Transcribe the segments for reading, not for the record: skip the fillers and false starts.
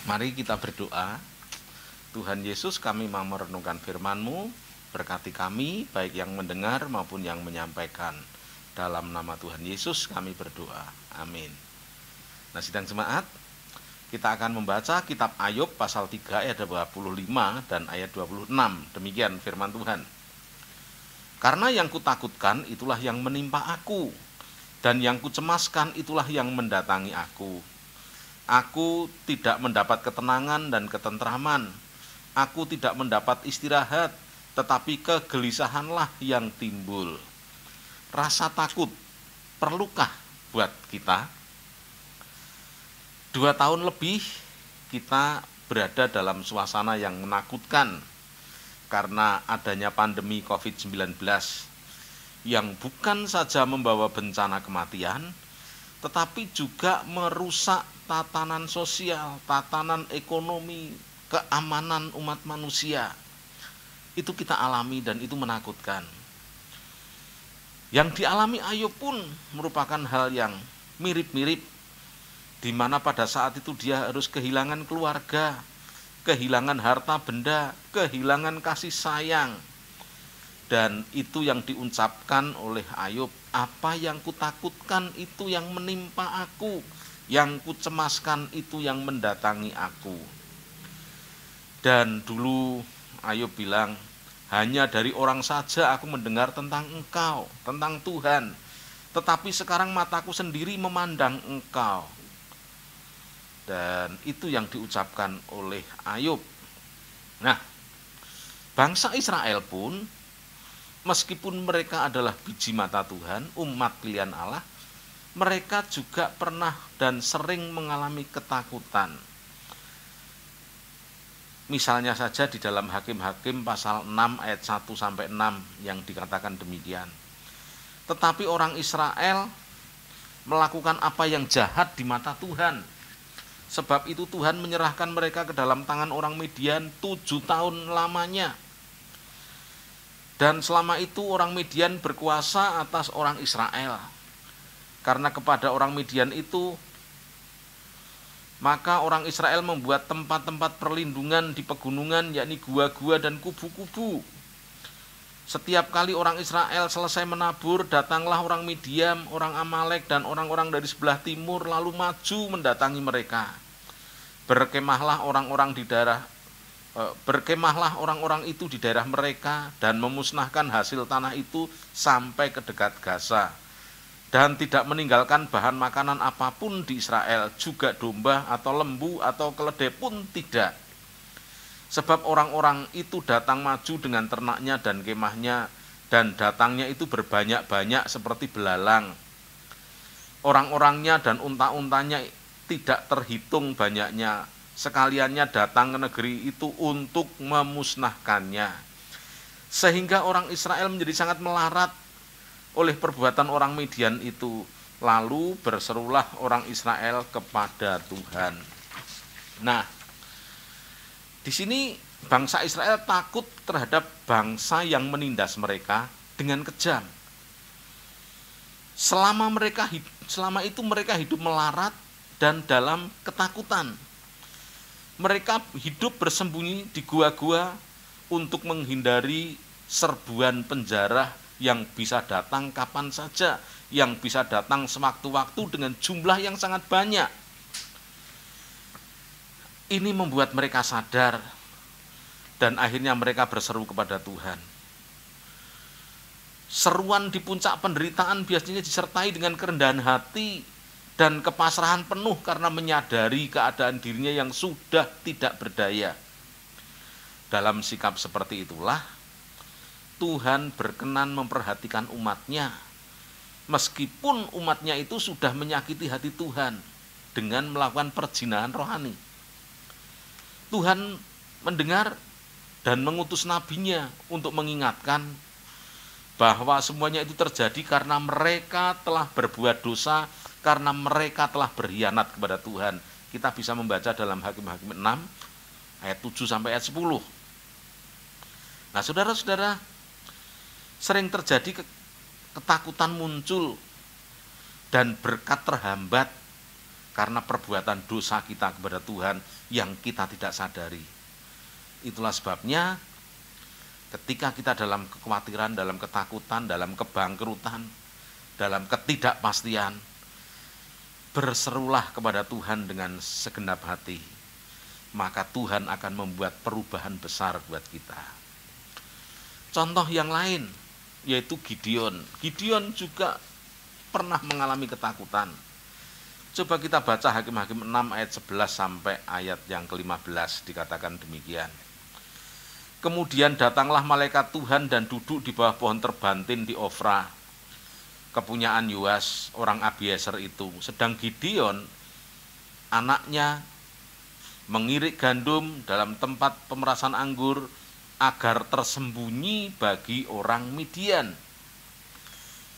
Mari kita berdoa. Tuhan Yesus, kami mau merenungkan firman-Mu, berkati kami, baik yang mendengar maupun yang menyampaikan. Dalam nama Tuhan Yesus kami berdoa. Amin. Nah, sidang jemaat, kita akan membaca kitab Ayub pasal 3 ayat 25 dan ayat 26. Demikian firman Tuhan. Karena yang kutakutkan itulah yang menimpa aku, dan yang kucemaskan itulah yang mendatangi aku. Aku tidak mendapat ketenangan dan ketentraman. Aku tidak mendapat istirahat, tetapi kegelisahanlah yang timbul. Rasa takut perlukah buat kita? 2 tahun lebih kita berada dalam suasana yang menakutkan karena adanya pandemi COVID-19 yang bukan saja membawa bencana kematian, tetapi juga merusak tatanan sosial, tatanan ekonomi, keamanan umat manusia. Itu kita alami dan itu menakutkan. Yang dialami Ayub pun merupakan hal yang mirip-mirip, di mana pada saat itu dia harus kehilangan keluarga, kehilangan harta benda, kehilangan kasih sayang. Dan itu yang diucapkan oleh Ayub, apa yang kutakutkan itu yang menimpa aku, yang kucemaskan itu yang mendatangi aku. Dan dulu Ayub bilang, hanya dari orang saja aku mendengar tentang Engkau, tentang Tuhan. Tetapi sekarang mataku sendiri memandang Engkau. Dan itu yang diucapkan oleh Ayub. Nah, bangsa Israel pun, meskipun mereka adalah biji mata Tuhan, umat pilihan Allah, mereka juga pernah dan sering mengalami ketakutan. Misalnya saja di dalam Hakim-Hakim pasal 6 ayat 1-6 yang dikatakan demikian. Tetapi orang Israel melakukan apa yang jahat di mata Tuhan. Sebab itu Tuhan menyerahkan mereka ke dalam tangan orang Midian 7 tahun lamanya. Dan selama itu orang Midian berkuasa atas orang Israel. Karena kepada orang Midian itu, maka orang Israel membuat tempat-tempat perlindungan di pegunungan, yakni gua-gua dan kubu-kubu. Setiap kali orang Israel selesai menabur, datanglah orang Midian, orang Amalek, dan orang-orang dari sebelah timur lalu maju mendatangi mereka. Berkemahlah orang-orang itu di daerah mereka dan memusnahkan hasil tanah itu sampai ke dekat Gaza, dan tidak meninggalkan bahan makanan apapun di Israel, juga domba atau lembu atau keledai pun tidak. Sebab orang-orang itu datang maju dengan ternaknya dan kemahnya, dan datangnya itu berbanyak-banyak seperti belalang. Orang-orangnya dan unta-untanya tidak terhitung banyaknya, sekaliannya datang ke negeri itu untuk memusnahkannya. Sehingga orang Israel menjadi sangat melarat oleh perbuatan orang Midian itu. Lalu berserulah orang Israel kepada Tuhan. Nah, di sini bangsa Israel takut terhadap bangsa yang menindas mereka dengan kejam. Selama itu mereka hidup melarat dan dalam ketakutan. Mereka hidup bersembunyi di gua-gua untuk menghindari serbuan penjara yang bisa datang kapan saja, yang bisa datang sewaktu-waktu dengan jumlah yang sangat banyak. Ini membuat mereka sadar dan akhirnya mereka berseru kepada Tuhan. Seruan di puncak penderitaan biasanya disertai dengan kerendahan hati dan kepasrahan penuh karena menyadari keadaan dirinya yang sudah tidak berdaya. Dalam sikap seperti itulah Tuhan berkenan memperhatikan umatnya, meskipun umatnya itu sudah menyakiti hati Tuhan dengan melakukan perzinahan rohani. Tuhan mendengar dan mengutus nabinya untuk mengingatkan bahwa semuanya itu terjadi karena mereka telah berbuat dosa, karena mereka telah berkhianat kepada Tuhan. Kita bisa membaca dalam Hakim-Hakim 6 ayat 7 sampai ayat 10. Nah, saudara-saudara, sering terjadi ketakutan muncul dan berkat terhambat karena perbuatan dosa kita kepada Tuhan yang kita tidak sadari. Itulah sebabnya ketika kita dalam kekhawatiran, dalam ketakutan, dalam kebangkrutan, dalam ketidakpastian, berserulah kepada Tuhan dengan segenap hati, maka Tuhan akan membuat perubahan besar buat kita. Contoh yang lain yaitu Gideon. Gideon juga pernah mengalami ketakutan. Coba kita baca Hakim-Hakim 6 ayat 11 sampai ayat yang ke-15, dikatakan demikian. Kemudian datanglah malaikat Tuhan dan duduk di bawah pohon terbantin di Ofra, kepunyaan Yoas, orang Abiezer itu. Sedang Gideon, anaknya, mengirik gandum dalam tempat pemerasan anggur agar tersembunyi bagi orang Midian.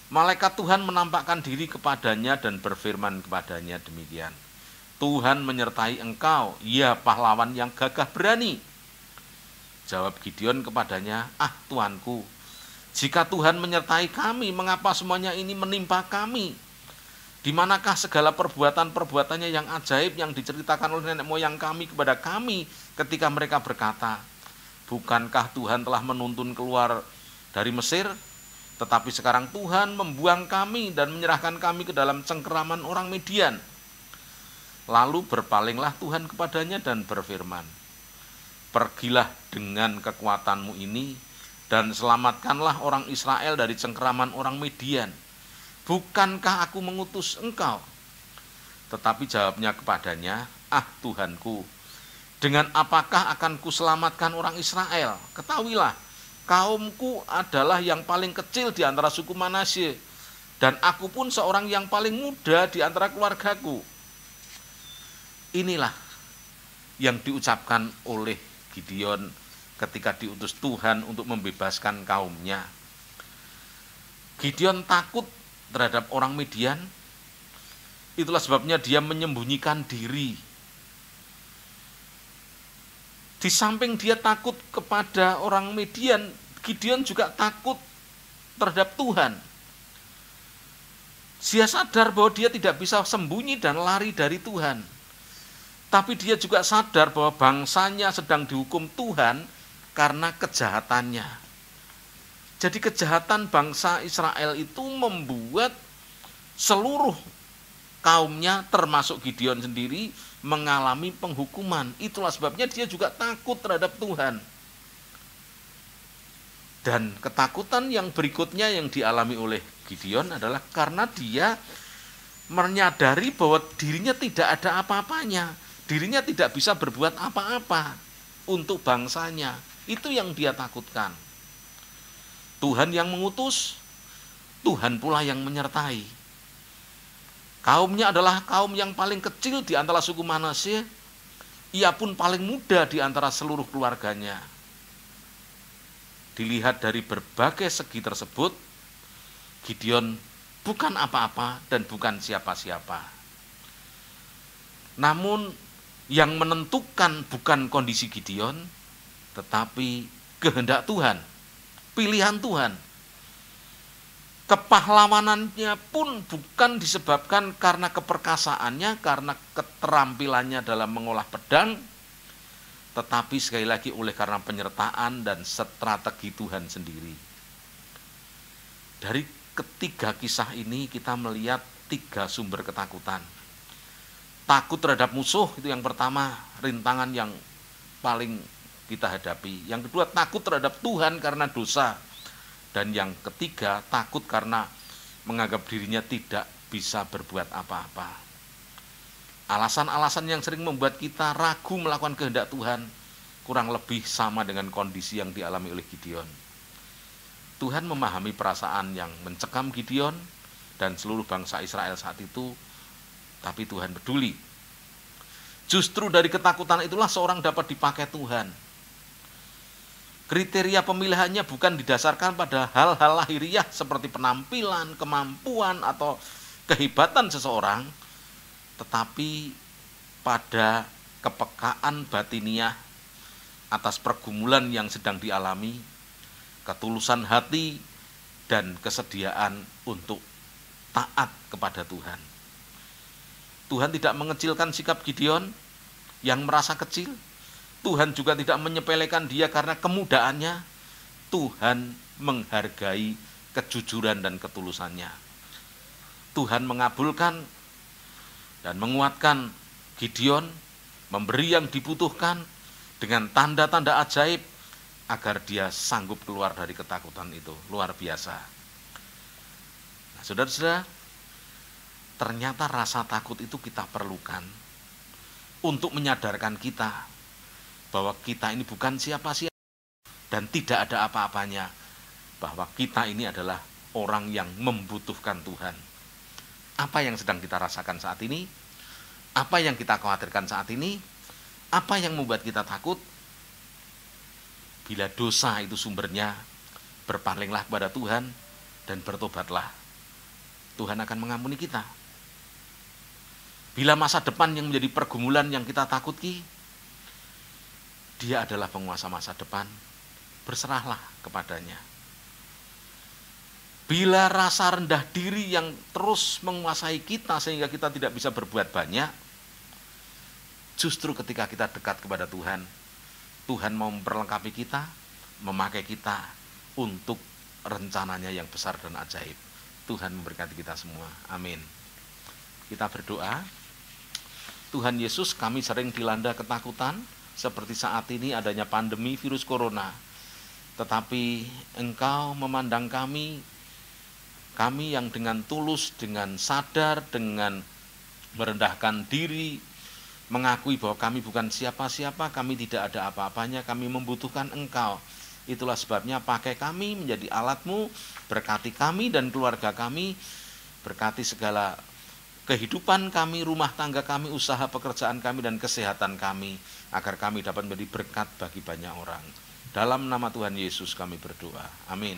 Malaikat Tuhan menampakkan diri kepadanya dan berfirman kepadanya demikian. Tuhan menyertai engkau, ya pahlawan yang gagah berani. Jawab Gideon kepadanya, Tuanku, jika Tuhan menyertai kami, mengapa semuanya ini menimpa kami? Di manakah segala perbuatan-perbuatannya yang ajaib yang diceritakan oleh nenek moyang kami kepada kami ketika mereka berkata, bukankah Tuhan telah menuntun keluar dari Mesir? Tetapi sekarang Tuhan membuang kami dan menyerahkan kami ke dalam cengkeraman orang Midian. Lalu berpalinglah Tuhan kepadanya dan berfirman, pergilah dengan kekuatanmu ini dan selamatkanlah orang Israel dari cengkeraman orang Midian. Bukankah aku mengutus engkau? Tetapi jawabnya kepadanya, Tuhanku, dengan apakah akan kuselamatkan orang Israel? Ketahuilah, kaumku adalah yang paling kecil di antara suku Manasye, dan aku pun seorang yang paling muda di antara keluargaku. Inilah yang diucapkan oleh Gideon ketika diutus Tuhan untuk membebaskan kaumnya. Gideon takut terhadap orang Midian, itulah sebabnya dia menyembunyikan diri. Di samping dia takut kepada orang Midian, Gideon juga takut terhadap Tuhan. Dia sadar bahwa dia tidak bisa sembunyi dan lari dari Tuhan. Tapi dia juga sadar bahwa bangsanya sedang dihukum Tuhan karena kejahatannya. Jadi kejahatan bangsa Israel itu membuat seluruh kaumnya termasuk Gideon sendiri mengalami penghukuman. Itulah sebabnya dia juga takut terhadap Tuhan. Dan ketakutan yang berikutnya yang dialami oleh Gideon adalah karena dia menyadari bahwa dirinya tidak ada apa-apanya. Dirinya tidak bisa berbuat apa-apa untuk bangsanya. Itu yang dia takutkan. Tuhan yang mengutus, Tuhan pula yang menyertai. Kaumnya adalah kaum yang paling kecil di antara suku Manasye, ia pun paling muda di antara seluruh keluarganya. Dilihat dari berbagai segi tersebut, Gideon bukan apa-apa dan bukan siapa-siapa. Namun yang menentukan bukan kondisi Gideon, tetapi kehendak Tuhan, pilihan Tuhan. Kepahlawanannya pun bukan disebabkan karena keperkasaannya, karena keterampilannya dalam mengolah pedang, tetapi sekali lagi oleh karena penyertaan dan strategi Tuhan sendiri. Dari ketiga kisah ini kita melihat tiga sumber ketakutan. Takut terhadap musuh, itu yang pertama, rintangan yang paling kita hadapi. Yang kedua, takut terhadap Tuhan karena dosa. Dan yang ketiga, takut karena menganggap dirinya tidak bisa berbuat apa-apa. Alasan-alasan yang sering membuat kita ragu melakukan kehendak Tuhan kurang lebih sama dengan kondisi yang dialami oleh Gideon. Tuhan memahami perasaan yang mencekam Gideon dan seluruh bangsa Israel saat itu, tapi Tuhan peduli. Justru dari ketakutan itulah seorang dapat dipakai Tuhan. Kriteria pemilihannya bukan didasarkan pada hal-hal lahiriah seperti penampilan, kemampuan, atau kehebatan seseorang, tetapi pada kepekaan batiniah atas pergumulan yang sedang dialami, ketulusan hati, dan kesediaan untuk taat kepada Tuhan. Tuhan tidak mengecilkan sikap Gideon yang merasa kecil. Tuhan juga tidak menyepelekan dia karena kemudaannya. Tuhan menghargai kejujuran dan ketulusannya. Tuhan mengabulkan dan menguatkan Gideon, memberi yang dibutuhkan dengan tanda-tanda ajaib agar dia sanggup keluar dari ketakutan itu. Luar biasa. Nah, saudara-saudara, ternyata rasa takut itu kita perlukan untuk menyadarkan kita bahwa kita ini bukan siapa-siapa dan tidak ada apa-apanya, bahwa kita ini adalah orang yang membutuhkan Tuhan. Apa yang sedang kita rasakan saat ini? Apa yang kita khawatirkan saat ini? Apa yang membuat kita takut? Bila dosa itu sumbernya, berpalinglah kepada Tuhan dan bertobatlah. Tuhan akan mengampuni kita. Bila masa depan yang menjadi pergumulan yang kita takuti, Dia adalah penguasa masa depan. Berserahlah kepadanya. Bila rasa rendah diri yang terus menguasai kita sehingga kita tidak bisa berbuat banyak, justru ketika kita dekat kepada Tuhan, Tuhan mau memperlengkapi kita, memakai kita untuk rencananya yang besar dan ajaib. Tuhan memberkati kita semua. Amin. Kita berdoa. Tuhan Yesus, kami sering dilanda ketakutan, seperti saat ini adanya pandemi virus corona. Tetapi Engkau memandang kami yang dengan tulus, dengan sadar, dengan merendahkan diri, mengakui bahwa kami bukan siapa-siapa, kami tidak ada apa-apanya, kami membutuhkan Engkau. Itulah sebabnya pakai kami menjadi alat-Mu, berkati kami dan keluarga kami, berkati segala kehidupan kami, rumah tangga kami, usaha pekerjaan kami, dan kesehatan kami, agar kami dapat menjadi berkat bagi banyak orang. Dalam nama Tuhan Yesus kami berdoa. Amin.